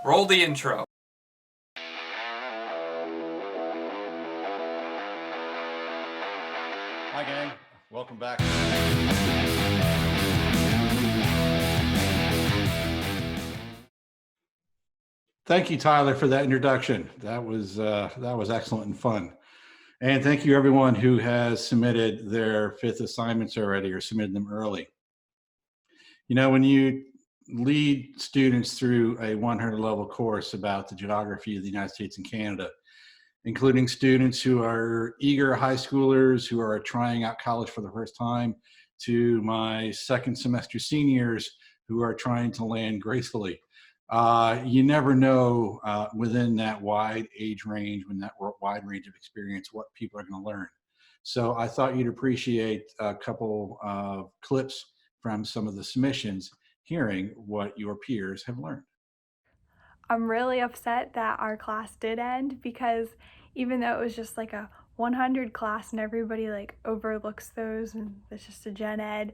Roll the intro. Hi gang, welcome back. Thank you, Tyler, for that introduction. That was excellent and fun. And thank you everyone who has submitted their 5th assignments already or submitted them early. You know, when you lead students through a 100 level course about the geography of the United States and Canada, including students who are eager high schoolers who are trying out college for the first time, to my second semester seniors who are trying to land gracefully. You never know within that wide age range, when that wide range of experience, what people are going to learn. So I thought you'd appreciate a couple of clips from some of the submissions, hearing what your peers have learned. I'm really upset that our class did end, because even though it was just like a 100 class and everybody like overlooks those and it's just a gen ed,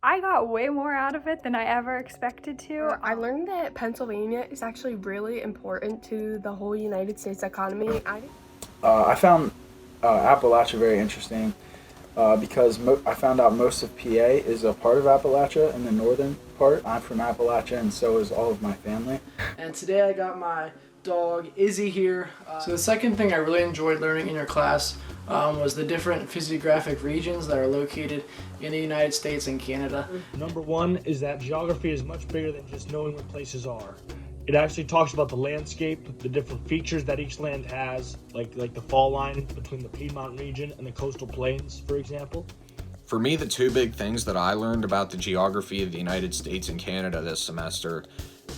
I got way more out of it than I ever expected to. I learned that Pennsylvania is actually really important to the whole United States economy. I found Appalachia very interesting because I found out most of PA is a part of Appalachia in the northern part. I'm from Appalachia, and so is all of my family. And today I got my dog Izzy here. So the second thing I really enjoyed learning in your class was the different physiographic regions that are located in the United States and Canada. Number one is that geography is much bigger than just knowing what places are. It actually talks about the landscape, the different features that each land has, like the fall line between the Piedmont region and the coastal plains, for example. For me, the two big things that I learned about the geography of the United States and Canada this semester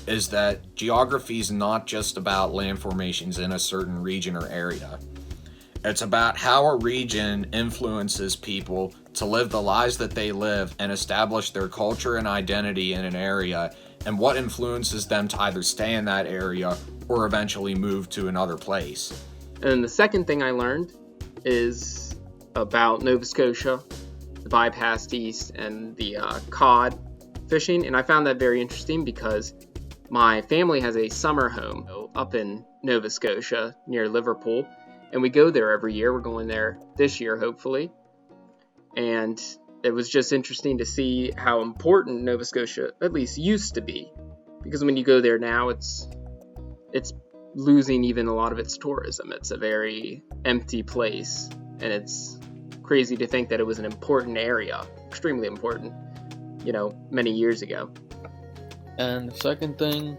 is that geography is not just about land formations in a certain region or area. It's about how a region influences people to live the lives that they live and establish their culture and identity in an area, and what influences them to either stay in that area or eventually move to another place. And the second thing I learned is about Nova Scotia, the bypass east, and the cod fishing. And I found that very interesting because my family has a summer home up in Nova Scotia near Liverpool, and we go there every year. We're going there this year, hopefully. And it was just interesting to see how important Nova Scotia at least used to be, because when you go there now, it's losing even a lot of its tourism. It's a very empty place, and it's crazy to think that it was an important area, extremely important, many years ago. And the second thing,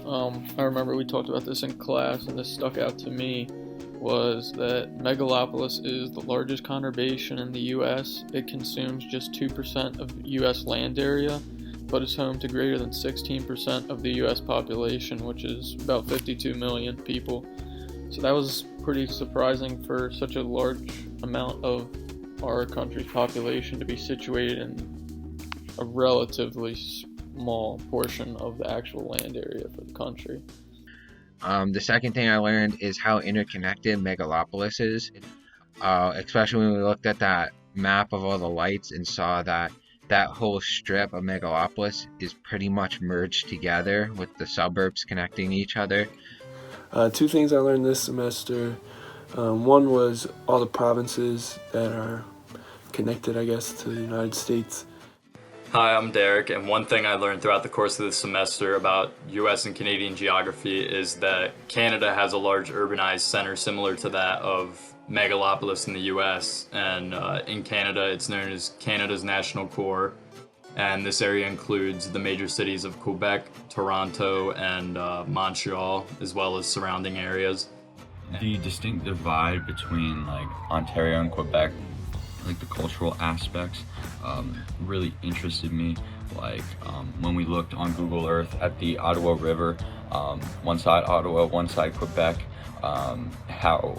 I remember we talked about this in class, and this stuck out to me, was that megalopolis is the largest conurbation in the U.S. It consumes just 2% of U.S. land area, but is home to greater than 16% of the U.S. population, which is about 52 million people. So that was pretty surprising for such a large amount of our country's population to be situated in a relatively small portion of the actual land area for the country. The second thing I learned is how interconnected megalopolis is, especially when we looked at that map of all the lights and saw that that whole strip of megalopolis is pretty much merged together with the suburbs connecting each other. Two things I learned this semester. One was all the provinces that are connected, I guess, to the United States. Hi, I'm Derek, and one thing I learned throughout the course of this semester about US and Canadian geography is that Canada has a large urbanized center similar to that of megalopolis in the US, and in Canada it's known as Canada's National Core, and this area includes the major cities of Quebec, Toronto, and Montreal, as well as surrounding areas. The distinct divide between Ontario and Quebec, the cultural aspects, really interested me. When we looked on Google Earth at the Ottawa River, one side Ottawa, one side Quebec, how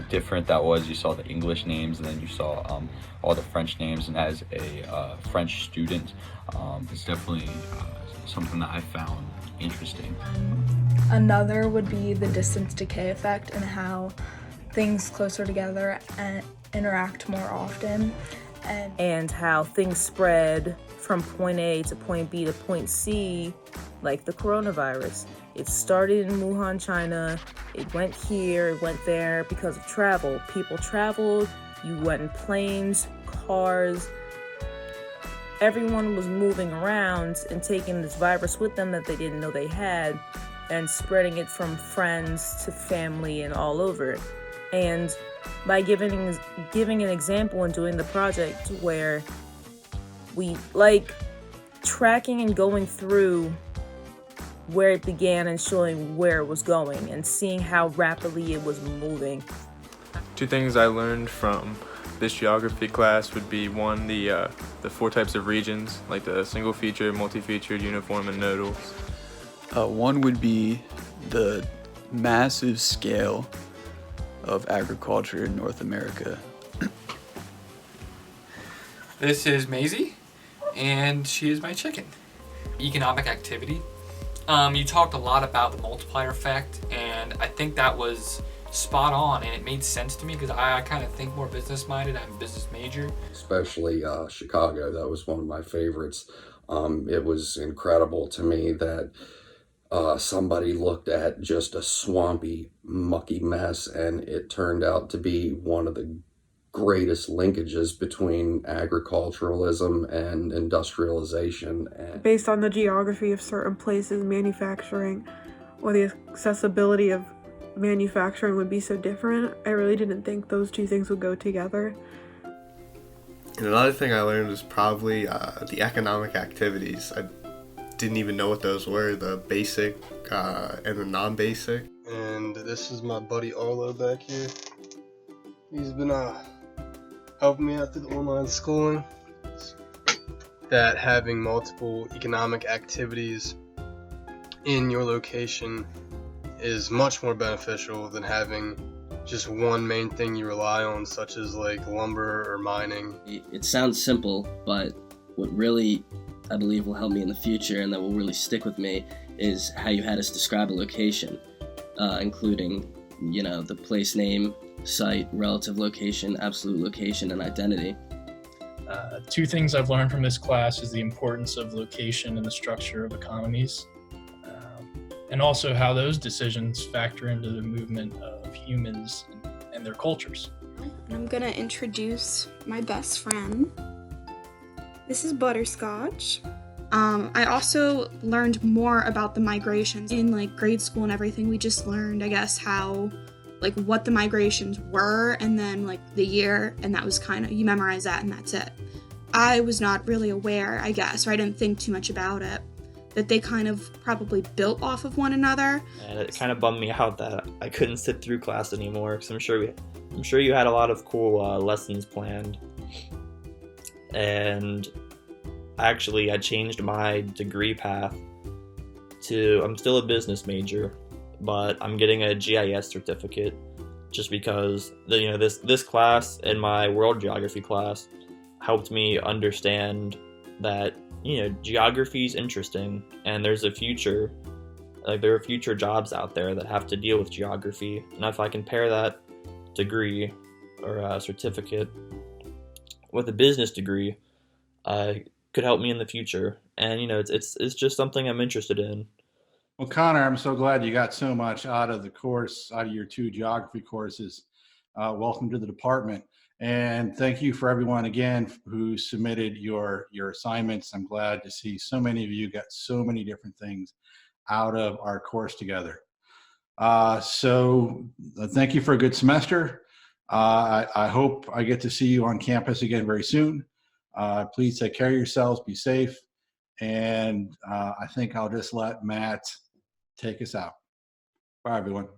different that was. You saw the English names, and then you saw all the French names. And as a French student, it's definitely something that I found interesting. Another would be the distance decay effect and how things closer together and interact more often, and how things spread from point A to point B to point C, like the coronavirus. It started in Wuhan, China. It went here, it went there because of travel. People traveled, you went in planes, cars. Everyone was moving around and taking this virus with them that they didn't know they had and spreading it from friends to family and all over. And by giving an example and doing the project where we like tracking and going through where it began and showing where it was going and seeing how rapidly it was moving. Two things I learned from this geography class would be one, the 4 types of regions, like the single feature, multi-featured, uniform, and nodal. One would be the massive scale of agriculture in North America. This is Maisie, and she is my chicken. Economic activity. You talked a lot about the multiplier effect, and I think that was spot on, and it made sense to me because I kind of think more business-minded. I'm a business major. Especially Chicago, that was one of my favorites. It was incredible to me that somebody looked at just a swampy, mucky mess, and it turned out to be one of the greatest linkages between agriculturalism and industrialization. Based on the geography of certain places, manufacturing or the accessibility of manufacturing would be so different. I really didn't think those two things would go together. And another thing I learned was probably the economic activities. I didn't even know what those were, the basic and the non-basic. And this is my buddy Arlo back here. He's been helping me out through the online schooling. That having multiple economic activities in your location is much more beneficial than having just one main thing you rely on, such as like lumber or mining. It sounds simple, but what really I believe will help me in the future and that will really stick with me is how you had us describe a location, including, the place name, site, relative location, absolute location, and identity. Two things I've learned from this class is the importance of location in the structure of economies, and also how those decisions factor into the movement of humans and their cultures. I'm gonna introduce my best friend. This is Butterscotch. I also learned more about the migrations in grade school and everything. We just learned, I guess, how what the migrations were and then the year, and that was kind of, you memorize that and that's it. I was not really aware, I guess, or I didn't think too much about it, that they kind of probably built off of one another. And it kind of bummed me out that I couldn't sit through class anymore, because I'm sure you had a lot of cool lessons planned. And I changed my degree path to, I'm still a business major, but I'm getting a GIS certificate just because this class and my world geography class helped me understand that geography is interesting and there's a future, there are future jobs out there that have to deal with geography, and if I can pair that degree or a certificate with a business degree, could help me in the future. And it's just something I'm interested in. Well, Connor, I'm so glad you got so much out of the course, out of your 2 geography courses. Welcome to the department. And thank you for everyone again who submitted your assignments. I'm glad to see so many of you got so many different things out of our course together. So thank you for a good semester. I hope I get to see you on campus again very soon. Please take care of yourselves, be safe. And I think I'll just let Matt take us out. Bye, everyone.